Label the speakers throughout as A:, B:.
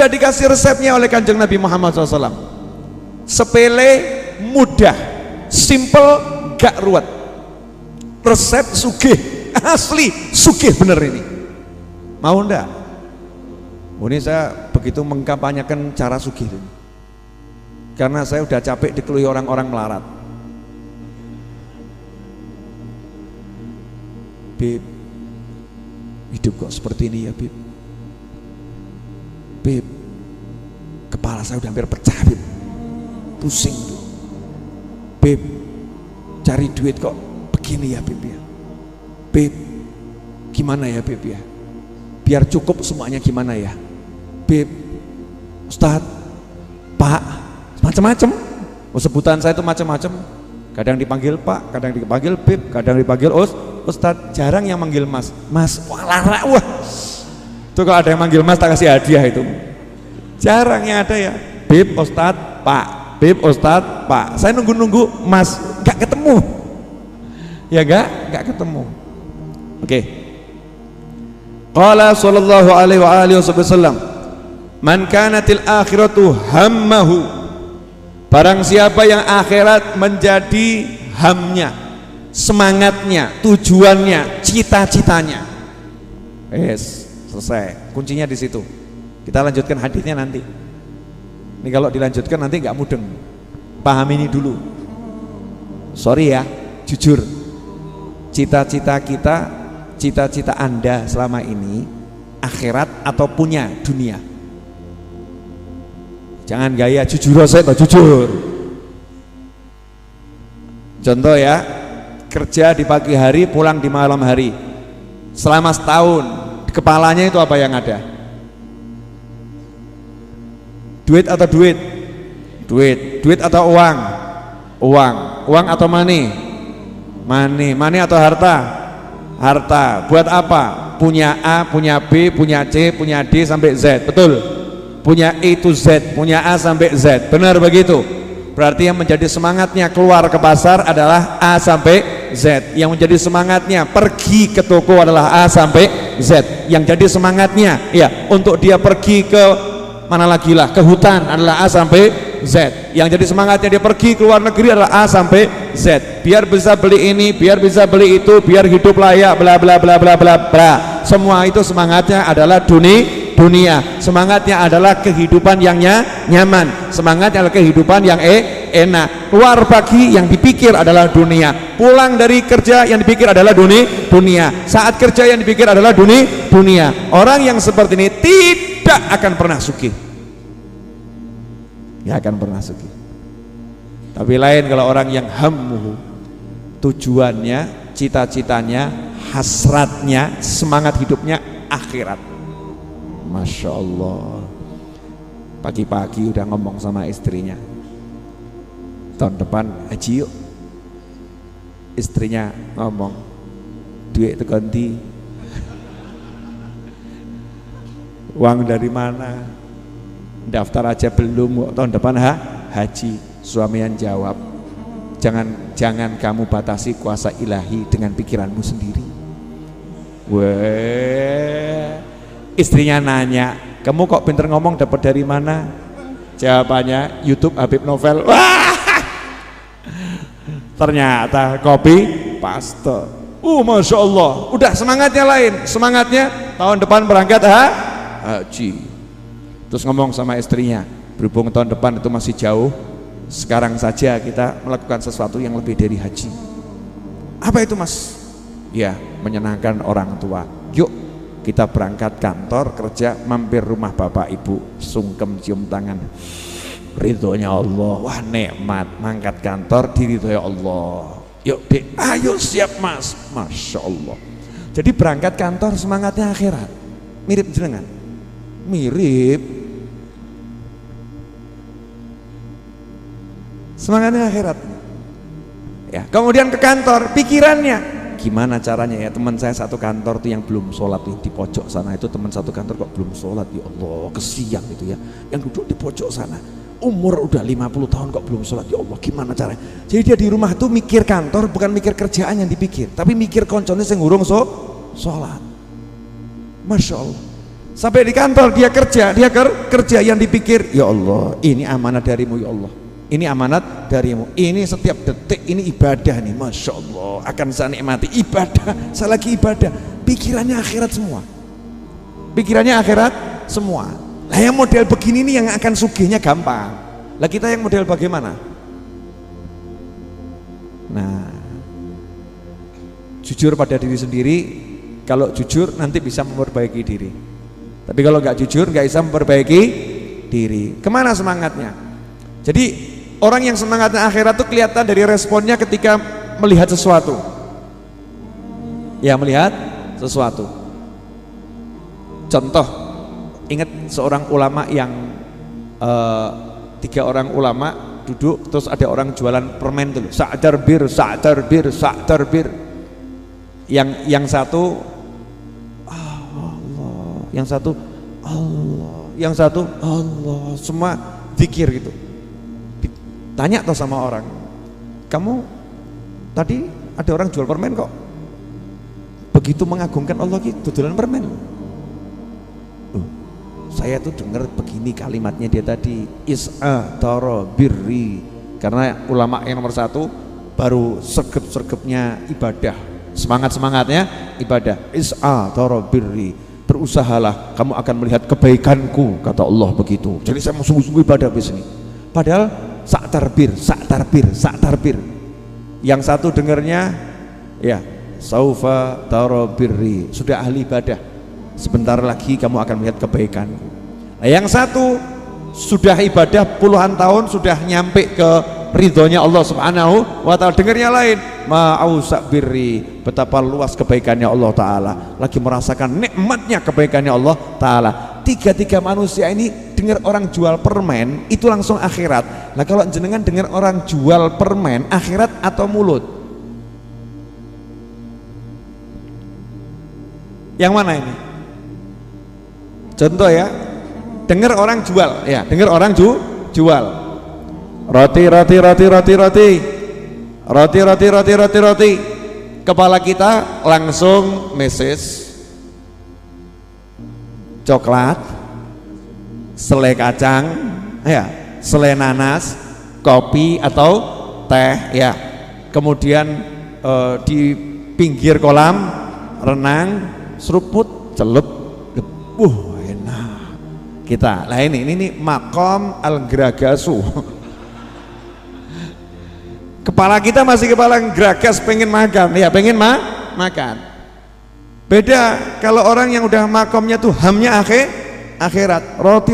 A: Sudah dikasih resepnya oleh Kanjeng Nabi Muhammad SAW. Sepele, mudah, simple, gak ruwet. Resep sugih, asli sugih bener ini. Mau ndak? Ini saya begitu mengkampanyekan cara sugih ini, karena saya udah capek dikeluhi orang-orang melarat. Beb, hidup kok seperti ini ya Beb. Beb, kepala saya udah hampir pecah Beb, pusing tuh. Beb, cari duit kok begini ya Beb ya. Beb, gimana ya Beb ya, biar cukup semuanya gimana ya Beb, Ustadz, Pak, macam-macam. Sebutan saya itu macam-macam. Kadang dipanggil Pak, kadang dipanggil Beb, kadang dipanggil Ustadz. Jarang yang manggil Mas. Mas, wah. Itu kalau ada yang manggil Mas tak kasih hadiah itu. Jarang yang ada ya Beb, Ustadz, Pak. Beb, Ustadz, Pak. Saya nunggu-nunggu Mas, gak ketemu. Ya gak ketemu. Oke. Qala sallallahu alaihi wasallam, man kanatil akhiratu hammahu, barang siapa yang akhirat menjadi hamnya, semangatnya, tujuannya, cita-citanya. Selesai, kuncinya di situ. Kita lanjutkan hadisnya nanti. Ini kalau dilanjutkan nanti nggak mudeng. Paham ini dulu. Sorry ya, jujur. Cita-cita kita, cita-cita Anda selama ini akhirat atau punya dunia? Jangan gaya jujur saya atau jujur. Contoh ya, kerja di pagi hari, pulang di malam hari, selama setahun, di kepalanya itu apa yang ada? Duit atau duit? Duit atau uang? Uang atau money? Money atau harta? Harta. Buat apa? Punya A, punya B, punya C, punya D sampai Z, betul? Punya A to Z, punya A sampai Z, benar begitu? Berarti yang menjadi semangatnya keluar ke pasar adalah A sampai Z. Yang menjadi semangatnya pergi ke toko adalah A sampai Z. Yang jadi semangatnya ya untuk dia pergi ke mana lagi lah, ke hutan adalah A sampai Z. Yang jadi semangatnya dia pergi ke luar negeri adalah A sampai Z. Biar bisa beli ini, biar bisa beli itu, biar hidup layak, bla bla bla bla bla bla. Semua itu semangatnya adalah dunia. Semangatnya adalah kehidupan yang nyaman. Semangatnya adalah kehidupan yang enak. Keluar pagi yang dipikir adalah dunia. Pulang dari kerja yang dipikir adalah dunia. Saat kerja yang dipikir adalah dunia. Orang yang seperti ini tidak akan pernah sugih. Ya akan pernah sugih. Tapi lain kalau orang yang hammuhu, tujuannya, cita-citanya, hasratnya, semangat hidupnya akhirat. Masya Allah, pagi-pagi udah ngomong sama istrinya, tahun depan haji yuk. Istrinya ngomong, duit itu ganti, uang dari mana, daftar aja belum, tahun depan haji. Suami yang jawab, jangan kamu batasi kuasa ilahi dengan pikiranmu sendiri. Istrinya nanya, kamu kok pinter ngomong, dapat dari mana? Jawabannya, YouTube Habib Novel. Wah, ternyata copy paste. Masya Allah, udah semangatnya lain. Semangatnya tahun depan berangkat haji. Terus ngomong sama istrinya, berhubung tahun depan itu masih jauh, sekarang saja kita melakukan sesuatu yang lebih dari haji. Apa itu Mas? Ya, menyenangkan orang tua. Yuk kita berangkat kantor, kerja, mampir rumah bapak ibu, sungkem cium tangan, ridhonya Allah. Wah nikmat, mangkat kantor diridhoi Allah. Yuk dek, ayo siap Mas. Masya Allah. Jadi berangkat kantor semangatnya akhirat. Mirip jenengan? Mirip. Semangatnya akhirat. Ya, kemudian ke kantor, pikirannya gimana caranya ya, teman saya satu kantor tuh yang belum sholat tuh di pojok sana, itu teman satu kantor kok belum sholat, ya Allah kesian gitu ya, yang duduk di pojok sana umur udah 50 tahun kok belum sholat, ya Allah gimana caranya. Jadi dia di rumah tuh mikir kantor, bukan mikir kerjaan yang dipikir, tapi mikir konconnya yang ngurung sholat. Masya Allah. Sampai di kantor dia kerja yang dipikir, ya Allah, ini amanat darimu ya Allah. Ini amanat darimu. Ini setiap detik ini ibadah nih, masya Allah. Akan saya nikmati ibadah, saya lagi ibadah. Pikirannya akhirat semua. Pikirannya akhirat semua. Lah yang model begini nih yang akan sugihnya gampang. Lah kita yang model bagaimana? Nah, jujur pada diri sendiri. Kalau jujur nanti bisa memperbaiki diri. Tapi kalau nggak jujur nggak bisa memperbaiki diri. Kemana semangatnya? Jadi orang yang semangatnya akhirat itu kelihatan dari responnya ketika melihat sesuatu. Ya, melihat sesuatu. Contoh, ingat seorang ulama yang 3 orang ulama duduk, terus ada orang jualan permen dulu, sa'dar bir. Yang satu Allah, yang satu Allah, yang satu Allah, semua zikir gitu. Tanya toh sama orang, kamu tadi ada orang jual permen kok begitu mengagungkan Allah gitu, dodolan permen. Saya tuh dengar begini kalimatnya dia tadi, is'a taro birri, karena ulama yang nomor 1 baru sergep-sergepnya ibadah, semangatnya ibadah. Is'a taro birri, berusahalah kamu akan melihat kebaikanku, kata Allah begitu. Jadi saya mau sungguh-sungguh ibadah di sini. Padahal sak tarbir. Yang satu dengarnya ya saufa taro birri, sudah ahli ibadah, sebentar lagi kamu akan melihat kebaikanku. Nah, yang satu sudah ibadah puluhan tahun, sudah nyampe ke ridhonya Allah Subhanahu wa ta'ala, dengarnya lain, ma'ausak birri, betapa luas kebaikannya Allah Ta'ala, lagi merasakan nikmatnya kebaikannya Allah Ta'ala. Tiga manusia ini dengar orang jual permen itu langsung akhirat. Nah, kalau jenengan dengar orang jual permen, akhirat atau mulut? Yang mana ini? Contoh ya, dengar orang jual, ya, dengar orang jual roti, kepala kita langsung meses coklat, selai kacang, ya, selai nanas, kopi atau teh, ya. Kemudian di pinggir kolam renang, seruput, celup, enak. Kita, lah ini makom al-gragasu. Kepala kita masih kepala geragas, pengen makan, ya, pengen makan. Beda kalau orang yang udah makomnya tuh hamnya akhirat, roti,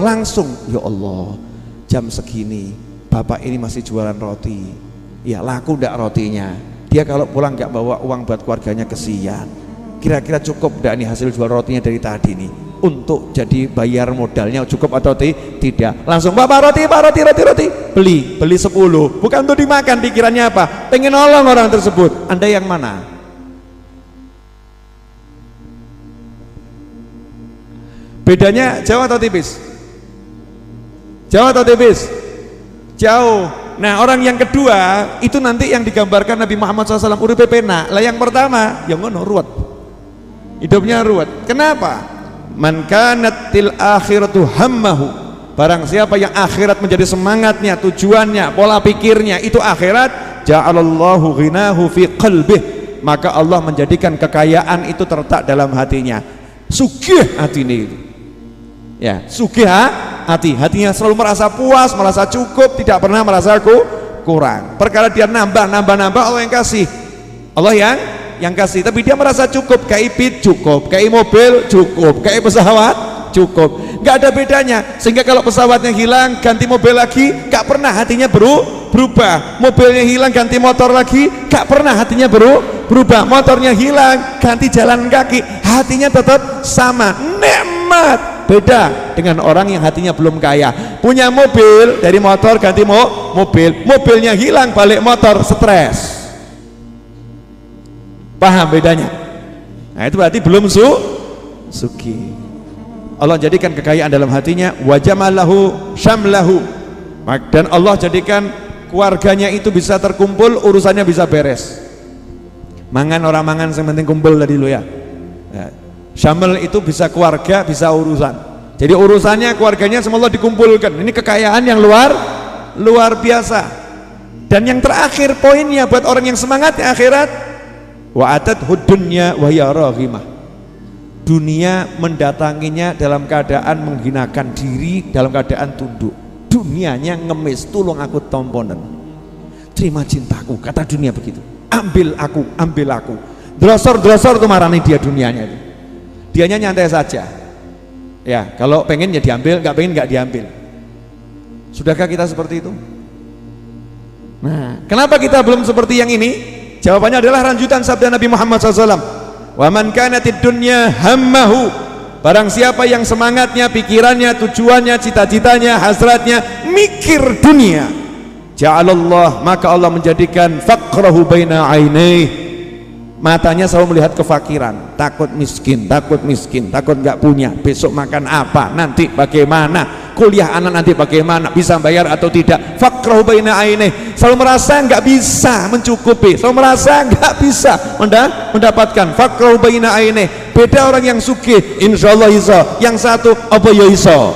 A: langsung, ya Allah, jam segini bapak ini masih jualan roti, ya laku ndak rotinya? Dia kalau pulang nggak bawa uang buat keluarganya, kesian. Kira-kira cukup ndak nih hasil jual rotinya dari tadi nih untuk jadi bayar modalnya, cukup atau tidak? Langsung bapak roti, beli 10, bukan untuk dimakan. Pikirannya apa? Pengen nolong orang tersebut. Anda yang mana? Bedanya jauh atau tipis? Jauh atau tipis? Jauh. Nah, orang yang kedua itu nanti yang digambarkan Nabi Muhammad SAW, uripe pena. Lah yang pertama yang ngono ruwet, hidupnya ruwet. Kenapa? Man kanatil akhiratu hammahu, barang siapa yang akhirat menjadi semangatnya, tujuannya, pola pikirnya itu akhirat, ja'alallahu ghinahu fi qalbih, maka Allah menjadikan kekayaan itu terletak dalam hatinya. Sugih hati ini itu, ya, sugih hatinya selalu merasa puas, merasa cukup, tidak pernah merasa kurang. Perkara dia nambah Allah yang kasih, Allah yang kasih, tapi dia merasa cukup. Kayak ipit cukup, kayak mobil cukup, kayak pesawat cukup, nggak ada bedanya. Sehingga kalau pesawatnya hilang ganti mobil lagi, nggak pernah hatinya berubah. Mobilnya hilang ganti motor lagi, nggak pernah hatinya berubah. Motornya hilang ganti jalan kaki, hatinya tetap sama, nikmat. Beda dengan orang yang hatinya belum kaya, punya mobil dari motor ganti mobil, mobilnya hilang balik motor, stres. Paham bedanya? Nah, itu berarti belum suki. Allah jadikan kekayaan dalam hatinya, wa jamalahu syamlahu, dan Allah jadikan keluarganya itu bisa terkumpul, urusannya bisa beres. Mangan orang mangan, yang penting kumpul tadi lo ya. Syamil itu bisa keluarga, bisa urusan. Jadi urusannya keluarganya semua Allah dikumpulkan. Ini kekayaan yang luar biasa. Dan yang terakhir poinnya buat orang yang semangat di akhirat, wa atathud dunya wa hiya raghimah. Dunia mendatanginya dalam keadaan menghinakan diri, dalam keadaan tunduk. Dunianya ngemis, tulung aku tomponen. Terima cintaku, kata dunia begitu. Ambil aku, ambil aku. Drosor tuh marani dia dunianya itu. Dianya nyantai saja. Ya, kalau pengen ya diambil, nggak pengen nggak diambil. Sudahkah kita seperti itu? Nah, kenapa kita belum seperti yang ini? Jawabannya adalah lanjutan sabda Nabi Muhammad SAW. Wa man kanatid dunya hammahu, barang siapa yang semangatnya, pikirannya, tujuannya, cita-citanya, hasratnya mikir dunia, ja'alallah, maka Allah menjadikan faqrahu baina ainaihi, matanya selalu melihat kefakiran, takut miskin, takut nggak punya, besok makan apa, nanti bagaimana, kuliah anak nanti bagaimana, bisa bayar atau tidak. Faqrahu baina ainaihi, selalu merasa nggak bisa mencukupi, selalu merasa nggak bisa mendapatkan. Faqrahu baina ainaihi. Beda orang yang sugih, insyaallah iso, yang satu apa ya iso,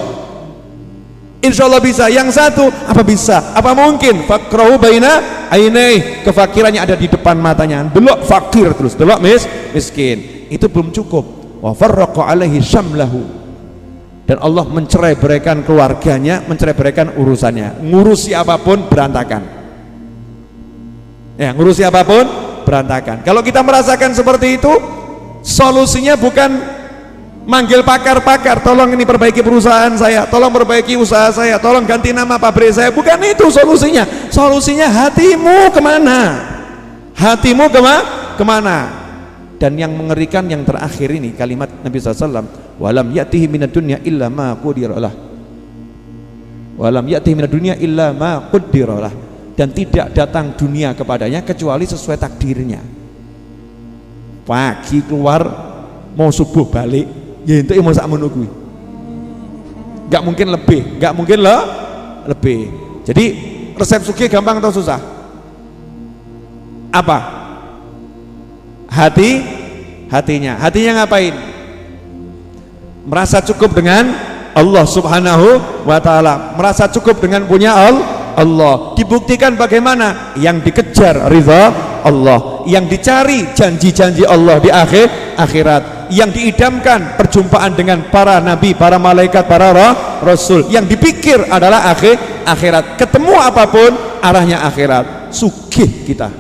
A: insyaallah bisa, yang satu apa bisa, apa mungkin. Faqrahu baina ainaihi, kefakirannya ada di depan matanya, delok fakir terus, delok miskin, itu belum cukup. Wa farraqa alaihi syamlahu, dan Allah mencerai-beraikan keluarganya, mencerai-beraikan urusannya, ngurusi apapun berantakan. Ya, ngurusi apapun berantakan. Kalau kita merasakan seperti itu, solusinya bukan manggil pakar-pakar, tolong ini perbaiki perusahaan saya, tolong perbaiki usaha saya, tolong ganti nama pabrik saya, bukan itu solusinya. Solusinya hatimu kemana, hatimu kemana. Dan yang mengerikan yang terakhir ini, kalimat Nabi SAW, walam ya'tihi minad dunya illa ma qudiralah, walam ya'tihi minad dunya illa ma qudiralah, dan tidak datang dunia kepadanya kecuali sesuai takdirnya. Pagi keluar, mau subuh balik, ya itu mau sak menunggu, nggak mungkin lebih, nggak mungkin lebih. Jadi resep sugih gampang atau susah? Apa? Hatinya ngapain? Merasa cukup dengan Allah Subhanahu wa ta'ala, merasa cukup dengan punya Allah. Dibuktikan bagaimana? Yang dikejar ridha Allah, yang dicari janji-janji Allah di akhirat, yang diidamkan perjumpaan dengan para nabi, para malaikat, para rasul, yang dipikir adalah akhirat. Ketemu apapun arahnya akhirat. Sugih kita.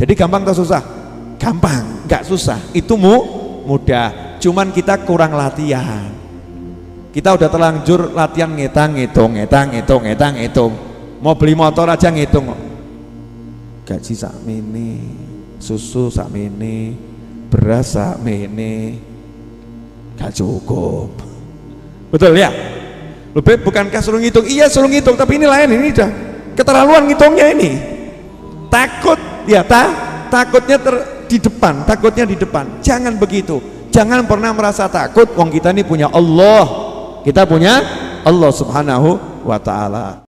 A: Jadi gampang atau susah? Gampang, nggak susah. Itu mudah. Cuman kita kurang latihan. Kita udah terlanjur latihan ngitung. Mau beli motor aja ngitung. Gaji sakmene, susu sakmene, beras sakmene, gak cukup. Betul ya? Lebih bukankah suruh ngitung? Iya suruh ngitung, tapi ini lain, ini udah keterlaluan ngitungnya ini. Takut ya, takutnya takutnya di depan. Jangan begitu. Jangan pernah merasa takut. Wong kita ini punya Allah. Kita punya Allah Subhanahu wa ta'ala.